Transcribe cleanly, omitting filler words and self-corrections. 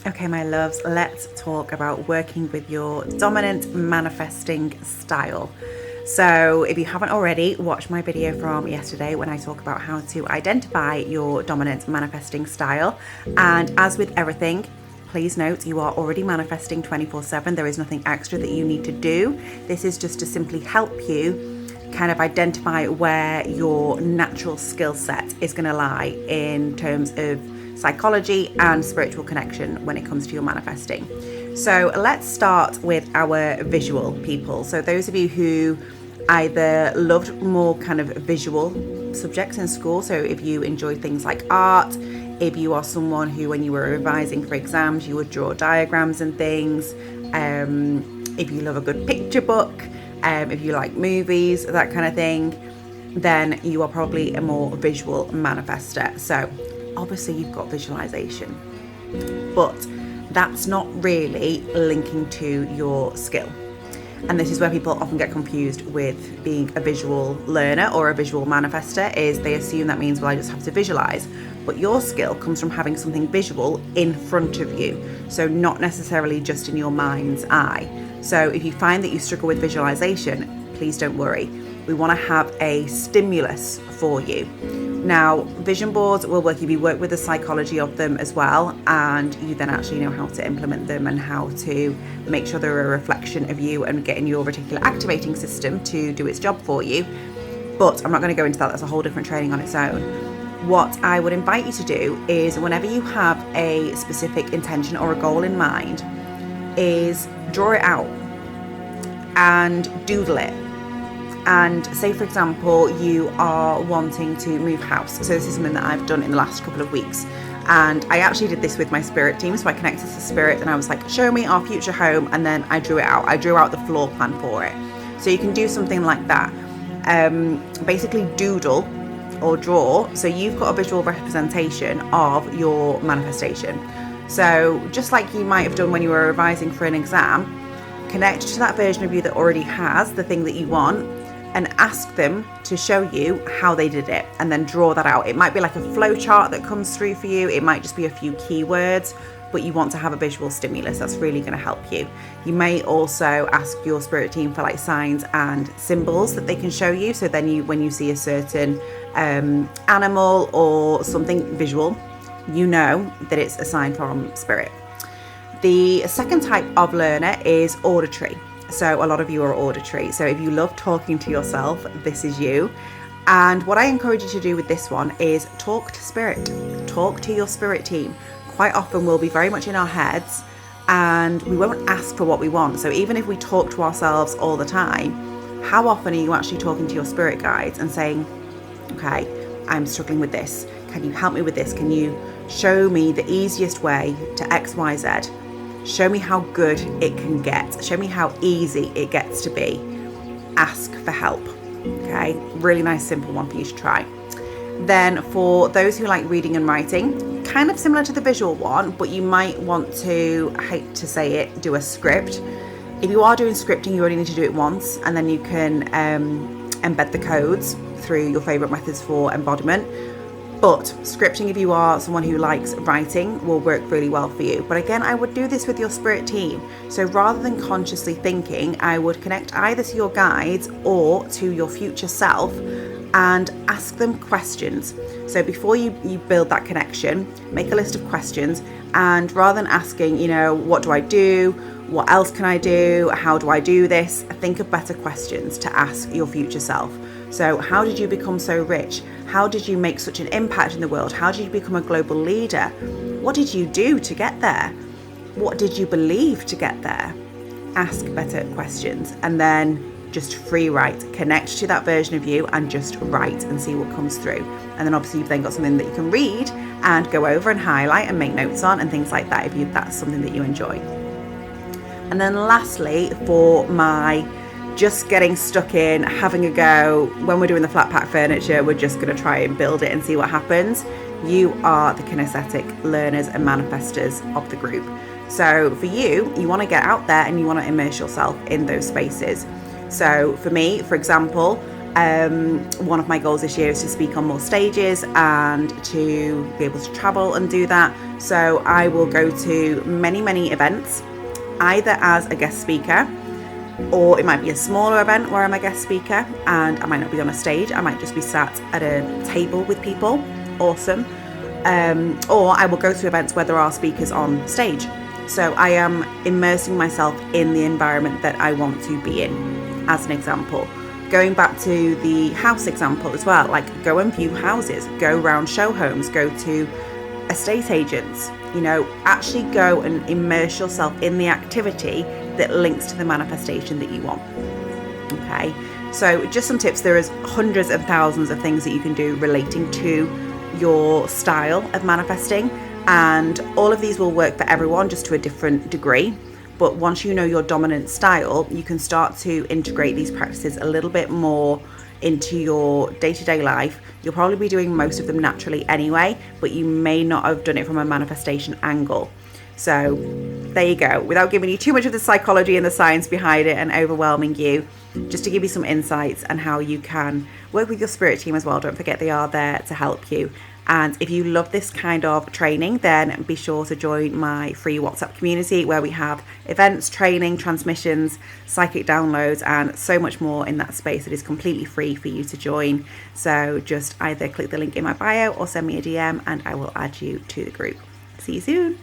Okay, my loves, let's talk about working with your dominant manifesting style. So if you haven't already, watch my video from yesterday when I talk about how to identify your dominant manifesting style. And as with everything, please note you are already manifesting 24/7. There is nothing extra that you need to do. This is just to simply help you kind of identify where your natural skill set is going to lie in terms of psychology and spiritual connection when it comes to your manifesting. So let's start with our visual people. So those of you who either loved more kind of visual subjects in school, so if you enjoyed things like art, if you are someone who when you were revising for exams you would draw diagrams and things, if you love a good picture book, if you like movies, that kind of thing, then you are probably a more visual manifester. So obviously you've got visualization, but that's not really linking to your skill. And this is where people often get confused with being a visual learner or a visual manifester, is they assume that means, well, I just have to visualize. But your skill comes from having something visual in front of you, so not necessarily just in your mind's eye. So if you find that you struggle with visualization, please don't worry. We want to have a stimulus for you. Now, vision boards will work if you work with the psychology of them as well, and you then actually know how to implement them and how to make sure they're a reflection of you and getting your reticular activating system to do its job for you. But I'm not going to go into that. That's a whole different training on its own. What I would invite you to do is, whenever you have a specific intention or a goal in mind, is draw it out and doodle it. And say, for example, you are wanting to move house. So this is something that I've done in the last couple of weeks. And I actually did this with my spirit team. So I connected to spirit and I was like, show me our future home. And then I drew it out. I drew out the floor plan for it. So you can do something like that. Basically doodle or draw. So you've got a visual representation of your manifestation. So just like you might have done when you were revising for an exam, connect to that version of you that already has the thing that you want, and ask them to show you how they did it, and then draw that out. It might be like a flow chart that comes through for you. It might just be a few keywords, but you want to have a visual stimulus. That's really going to help you. You may also ask your spirit team for like signs and symbols that they can show you. So then when you see a certain animal or something visual, you know that it's a sign from spirit. The second type of learner is auditory. So a lot of you are auditory. So if you love talking to yourself, this is you. And what I encourage you to do with this one is talk to spirit. Talk to your spirit team. Quite often we'll be very much in our heads and we won't ask for what we want. So even if we talk to ourselves all the time, how often are you actually talking to your spirit guides and saying, okay, I'm struggling with this. Can you help me with this? Can you show me the easiest way to X, Y, Z? Show me how good it can get. Show me how easy it gets to be. Ask for help. Okay, really nice, simple one for you to try. Then for those who like reading and writing, kind of similar to the visual one, but you might want to, I hate to say it, do a script. If you are doing scripting, you only need to do it once, and then you can embed the codes through your favorite methods for embodiment. But scripting, if you are someone who likes writing, will work really well for you. But again, I would do this with your spirit team. So rather than consciously thinking, I would connect either to your guides or to your future self and ask them questions. So before you build that connection, make a list of questions. And rather than asking, what do I do? What else can I do? How do I do this? Think of better questions to ask your future self. So how did you become so rich? How did you make such an impact in the world? How did you become a global leader? What did you do to get there? What did you believe to get there? Ask better questions and then just free write. Connect to that version of you and just write and see what comes through. And then obviously you've then got something that you can read and go over and highlight and make notes on and things like that if that's something that you enjoy. And then lastly, for my just getting stuck in, having a go, when we're doing the flat pack furniture, we're just going to try and build it and see what happens. You are the kinesthetic learners and manifestors of the group. So for you want to get out there and you want to immerse yourself in those spaces. So for me, for example, One of my goals this year is to speak on more stages and to be able to travel and do that. So I will go to many events, either as a guest speaker, or it might be a smaller event where I'm a guest speaker and I might not be on a stage. I might just be sat at a table with people. Awesome. Or I will go to events where there are speakers on stage. So I am immersing myself in the environment that I want to be in, as an example. Going back to the house example as well, like go and view houses, go around show homes, go to estate agents, actually go and immerse yourself in the activity that links to the manifestation that you want. Okay, so just some tips. There is hundreds and thousands of things that you can do relating to your style of manifesting, and all of these will work for everyone, just to a different degree. But once you know your dominant style, you can start to integrate these practices a little bit more into your day-to-day life. You'll probably be doing most of them naturally anyway, but you may not have done it from a manifestation angle. So there you go. Without giving you too much of the psychology and the science behind it and overwhelming you, just to give you some insights on how you can work with your spirit team as well. Don't forget they are there to help you. And if you love this kind of training, then be sure to join my free WhatsApp community, where we have events, training, transmissions, psychic downloads, and so much more in that space. It is completely free for you to join. So just either click the link in my bio or send me a DM and I will add you to the group. See you soon.